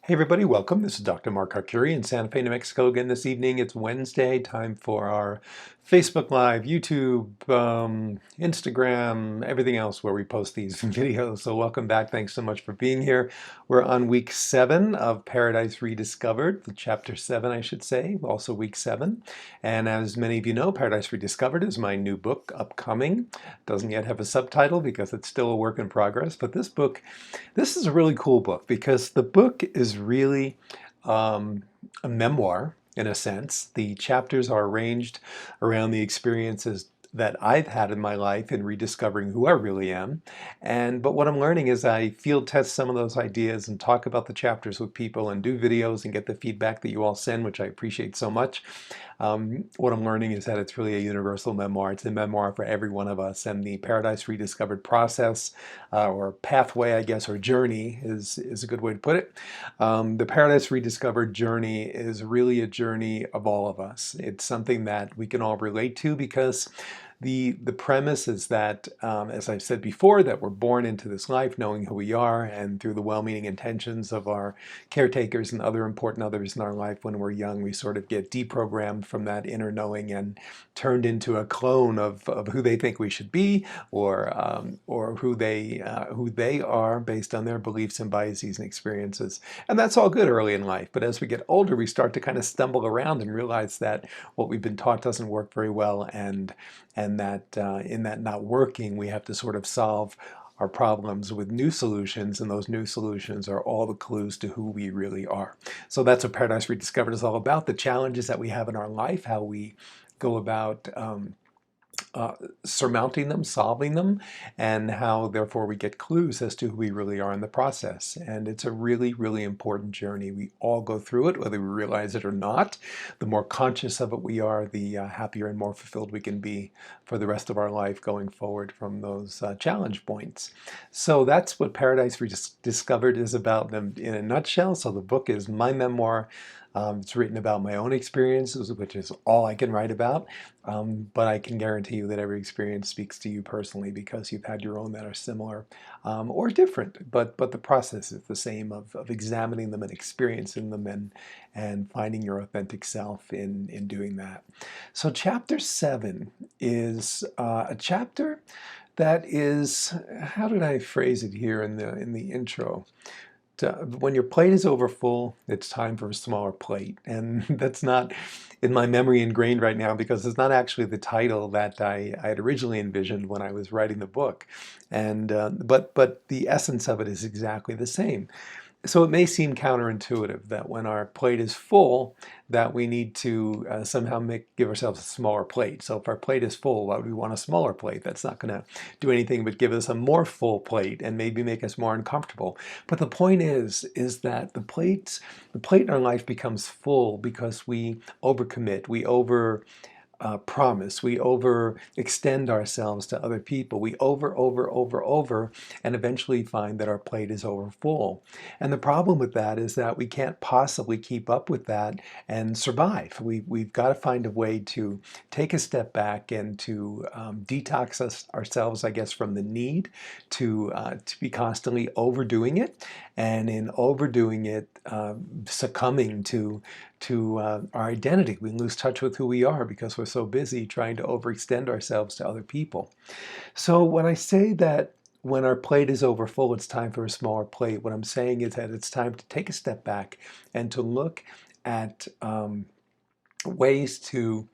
Hey everybody, welcome. This is Dr. Mark Arcuri in Santa Fe, New Mexico again this evening. It's Wednesday, time for our Facebook Live, YouTube, Instagram, everything else where we post these videos. So welcome back. Thanks so much for being here. We're on week 7 of Paradise Rediscovered, chapter 7, I should say, also week 7. And as many of you know, Paradise Rediscovered is my new book upcoming. Doesn't yet have a subtitle because it's still a work in progress, but this is a really cool book because the book is really a memoir in a sense. The chapters are arranged around the experiences that I've had in my life in rediscovering who I really am. But what I'm learning is I field test some of those ideas and talk about the chapters with people and do videos and get the feedback that you all send, which I appreciate so much. What I'm learning is that it's really a universal memoir. It's a memoir for every one of us, and the Paradise Rediscovered process, or pathway, I guess, or journey is a good way to put it. The Paradise Rediscovered journey is really a journey of all of us. It's something that we can all relate to because the premise is that, as I've said before, that we're born into this life knowing who we are, and through the well-meaning intentions of our caretakers and other important others in our life when we're young, we sort of get deprogrammed from that inner knowing and turned into a clone of who they think we should be, or who they are based on their beliefs and biases and experiences. And that's all good early in life. But as we get older, we start to kind of stumble around and realize that what we've been taught doesn't work very well, and that in that not working, we have to sort of solve our problems with new solutions, and those new solutions are all the clues to who we really are. So that's what Paradise Rediscovered is all about, the challenges that we have in our life, how we go about surmounting them, solving them, and how therefore we get clues as to who we really are in the process. And it's a really, really important journey. We all go through it, whether we realize it or not. The more conscious of it we are, the happier and more fulfilled we can be for the rest of our life going forward from those challenge points. So that's what Paradise Rediscovered is about in a nutshell. So the book is my memoir. It's written about my own experiences, which is all I can write about. But I can guarantee you that every experience speaks to you personally because you've had your own that are similar or different. But the process is the same of examining them and experiencing them and finding your authentic self in doing that. So chapter 7 is a chapter that is, how did I phrase it here in the intro? When your plate is overfull, it's time for a smaller plate. And that's not in my memory ingrained right now because it's not actually the title that I had originally envisioned when I was writing the book. But the essence of it is exactly the same. So it may seem counterintuitive that when our plate is full, that we need to somehow give ourselves a smaller plate. So if our plate is full, why would we want a smaller plate? That's not going to do anything but give us a more full plate and maybe make us more uncomfortable. But the point is that the plate in our life becomes full because we overcommit, we promise. We overextend ourselves to other people. We over, and eventually find that our plate is overfull. And the problem with that is that we can't possibly keep up with that and survive. We've got to find a way to take a step back and to detox ourselves, I guess, from the need to be constantly overdoing it, and in overdoing it, succumbing to our identity. We lose touch with who we are because we're so busy trying to overextend ourselves to other people. So when I say that when our plate is overfull, it's time for a smaller plate, what I'm saying is that it's time to take a step back and to look at ways to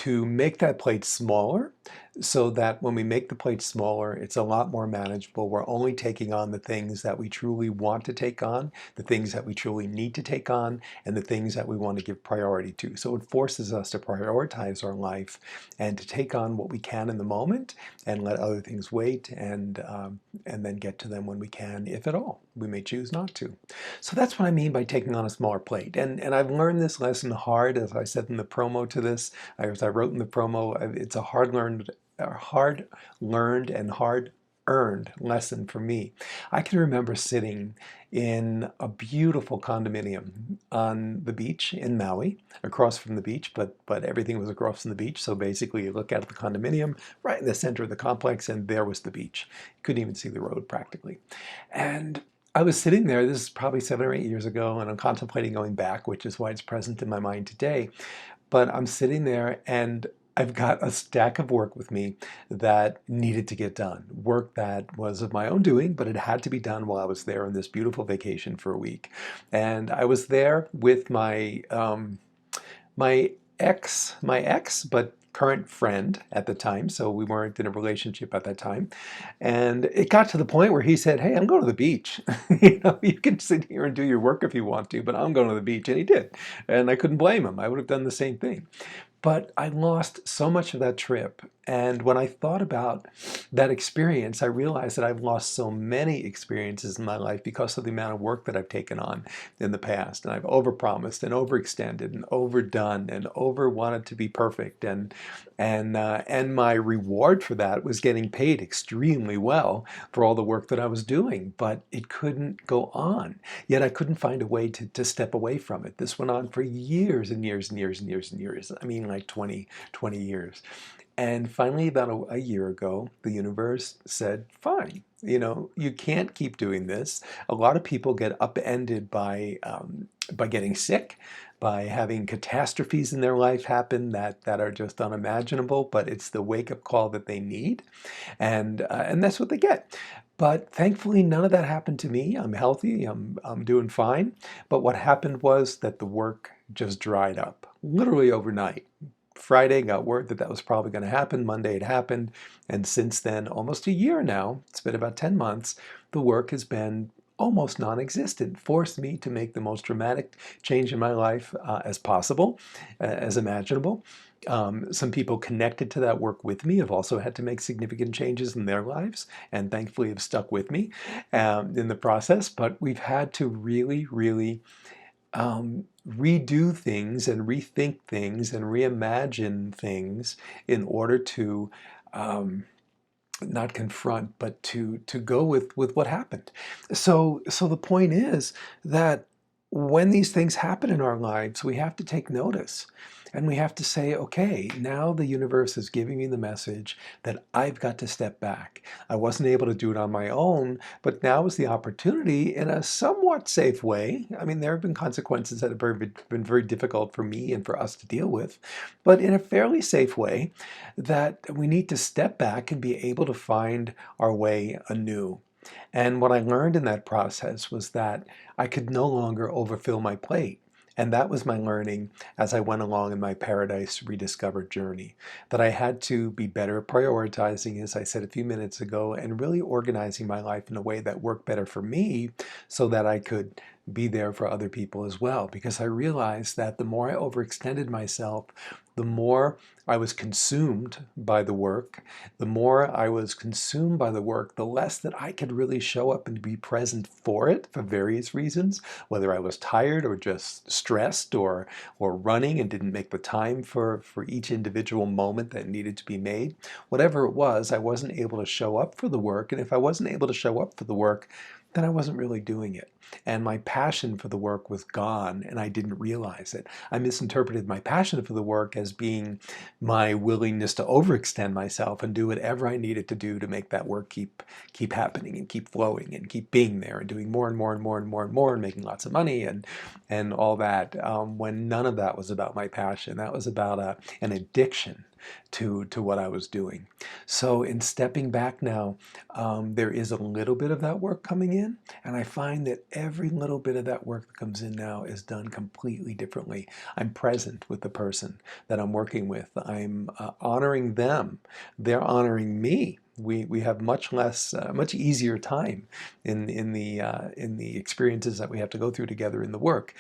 make that plate smaller, so that when we make the plate smaller, it's a lot more manageable. We're only taking on the things that we truly want to take on, the things that we truly need to take on, and the things that we want to give priority to. So it forces us to prioritize our life and to take on what we can in the moment and let other things wait, and then get to them when we can, if at all. We may choose not to. So that's what I mean by taking on a smaller plate. And I've learned this lesson hard, as I said in the promo to this, as I wrote in the promo. It's a hard learned and hard earned lesson for me. I can remember sitting in a beautiful condominium on the beach in Maui, across from the beach, but everything was across from the beach. So basically you look out at the condominium right in the center of the complex, and there was the beach. You couldn't even see the road practically. And I was sitting there, this is probably 7 or 8 years ago, and I'm contemplating going back, which is why it's present in my mind today. But I'm sitting there and I've got a stack of work with me that needed to get done. Work that was of my own doing, but it had to be done while I was there on this beautiful vacation for a week. And I was there with my ex, but current friend at the time, so we weren't in a relationship at that time. And it got to the point where he said, "Hey, I'm going to the beach. You can sit here and do your work if you want to, but I'm going to the beach." And he did. And I couldn't blame him. I would have done the same thing. But I lost so much of that trip. And when I thought about that experience, I realized that I've lost so many experiences in my life because of the amount of work that I've taken on in the past. And I've overpromised and overextended and overdone and over wanted to be perfect. And my reward for that was getting paid extremely well for all the work that I was doing. But it couldn't go on. Yet I couldn't find a way to step away from it. This went on for years and years and years and years and years. I mean, like 20 years. And finally, about a year ago, the universe said, fine, you can't keep doing this. A lot of people get upended by getting sick, by having catastrophes in their life happen that are just unimaginable, but it's the wake-up call that they need. And that's what they get. But thankfully, none of that happened to me. I'm healthy, I'm doing fine. But what happened was that the work just dried up, literally overnight. Friday, got word that that was probably going to happen. Monday, it happened. And since then, almost a year now, it's been about 10 months, the work has been almost non-existent, forced me to make the most dramatic change in my life as possible, as imaginable. Some people connected to that work with me have also had to make significant changes in their lives and thankfully have stuck with me in the process. But we've had to really, really redo things and rethink things and reimagine things in order to not confront, but to go with what happened. So the point is that when these things happen in our lives, we have to take notice. And we have to say, okay, now the universe is giving me the message that I've got to step back. I wasn't able to do it on my own, but now is the opportunity in a somewhat safe way. I mean, there have been consequences that have been very difficult for me and for us to deal with, but in a fairly safe way, that we need to step back and be able to find our way anew. And what I learned in that process was that I could no longer overfill my plate. And that was my learning as I went along in my Paradise Rediscovered journey, that I had to be better at prioritizing, as I said a few minutes ago, and really organizing my life in a way that worked better for me so that I could be there for other people as well. Because I realized that the more I overextended myself, the more I was consumed by the work, the more I was consumed by the work, the less that I could really show up and be present for it for various reasons, whether I was tired or just stressed or running and didn't make the time for each individual moment that needed to be made. Whatever it was, I wasn't able to show up for the work. And if I wasn't able to show up for the work, then I wasn't really doing it. And my passion for the work was gone, and I didn't realize it. I misinterpreted my passion for the work as being my willingness to overextend myself and do whatever I needed to do to make that work keep happening and keep flowing and keep being there and doing more and more and more and more and more and making lots of money and all that. When none of that was about my passion, that was about an addiction to what I was doing. So in stepping back now, there is a little bit of that work coming in, and I find that every little bit of that work that comes in now is done completely differently. I'm present with the person that I'm working with. I'm honoring them. They're honoring me. We have much easier time in the experiences that we have to go through together in the work.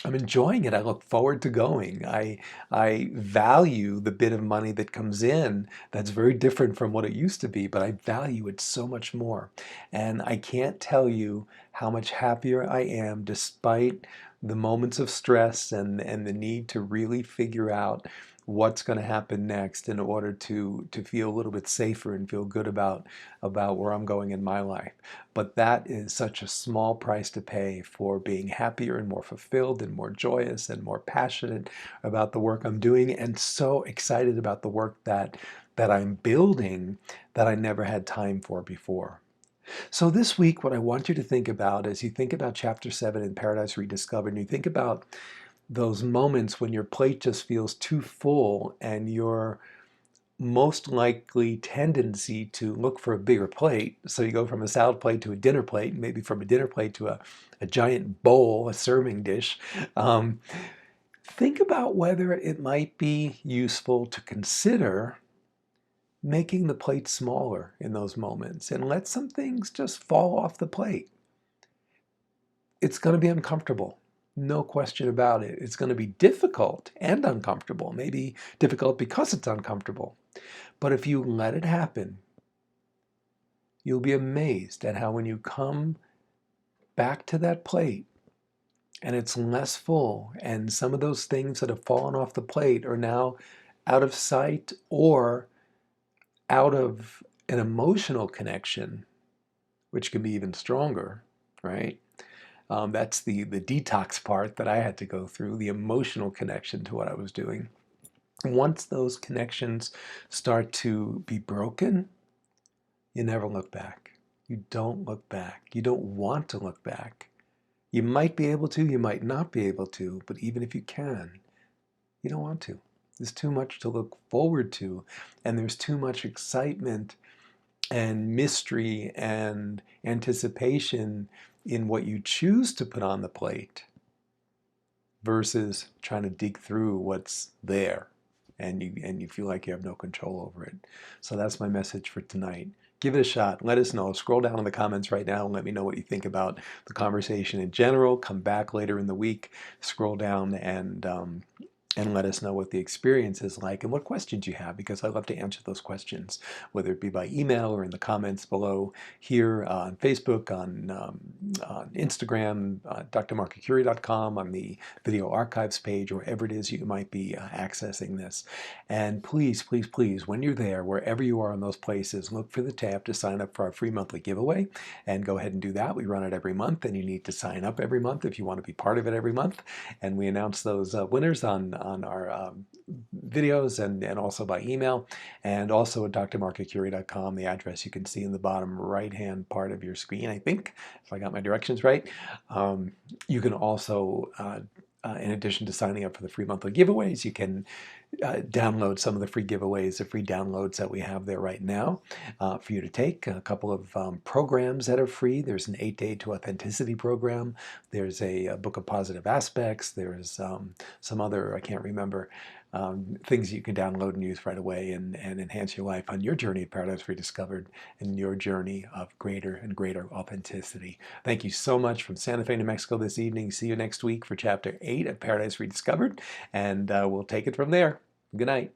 I'm enjoying it. I look forward to going. I value the bit of money that comes in that's very different from what it used to be, but I value it so much more. And I can't tell you how much happier I am despite the moments of stress and the need to really figure out what's going to happen next in order to feel a little bit safer and feel good about where I'm going in my life. But that is such a small price to pay for being happier and more fulfilled and more joyous and more passionate about the work I'm doing and so excited about the work that I'm building that I never had time for before. So this week, what I want you to think about as you think about Chapter 7 in Paradise Rediscovered, and you think about those moments when your plate just feels too full and your most likely tendency to look for a bigger plate. So you go from a salad plate to a dinner plate, maybe from a dinner plate to a giant bowl, a serving dish. Um, think about whether it might be useful to consider making the plate smaller in those moments and let some things just fall off the plate. It's going to be uncomfortable. No question about it. It's going to be difficult and uncomfortable. Maybe difficult because it's uncomfortable. But if you let it happen, you'll be amazed at how when you come back to that plate and it's less full and some of those things that have fallen off the plate are now out of sight or out of an emotional connection, which can be even stronger, right? That's the detox part that I had to go through, the emotional connection to what I was doing. Once those connections start to be broken, you never look back. You don't look back. You don't want to look back. You might be able to, you might not be able to, but even if you can, you don't want to. There's too much to look forward to, and there's too much excitement and mystery and anticipation in what you choose to put on the plate versus trying to dig through what's there and you feel like you have no control over it. So that's my message for tonight. Give it a shot. Let us know. Scroll down in the comments right now and let me know what you think about the conversation in general. Come back later in the week, scroll down and let us know what the experience is like and what questions you have, because I love to answer those questions, whether it be by email or in the comments below here on Facebook, on Instagram, drmarkacuri.com, on the video archives page, wherever it is you might be accessing this. And please, please, please, when you're there, wherever you are in those places, look for the tab to sign up for our free monthly giveaway and go ahead and do that. We run it every month and you need to sign up every month if you want to be part of it every month. And we announce those winners on our videos and also by email, and also at drmarkacuri.com, the address you can see in the bottom right hand part of your screen, I think, if I got my directions right. You can also in addition to signing up for the free monthly giveaways, you can download some of the free giveaways, the free downloads that we have there right now for you to take. A couple of programs that are free. There's an 8-Day to Authenticity program. There's a book of positive aspects. There's some other, I can't remember, things you can download and use right away and enhance your life on your journey of Paradise Rediscovered and your journey of greater and greater authenticity. Thank you so much from Santa Fe, New Mexico this evening. See you next week for Chapter 8 of Paradise Rediscovered, and we'll take it from there. Good night.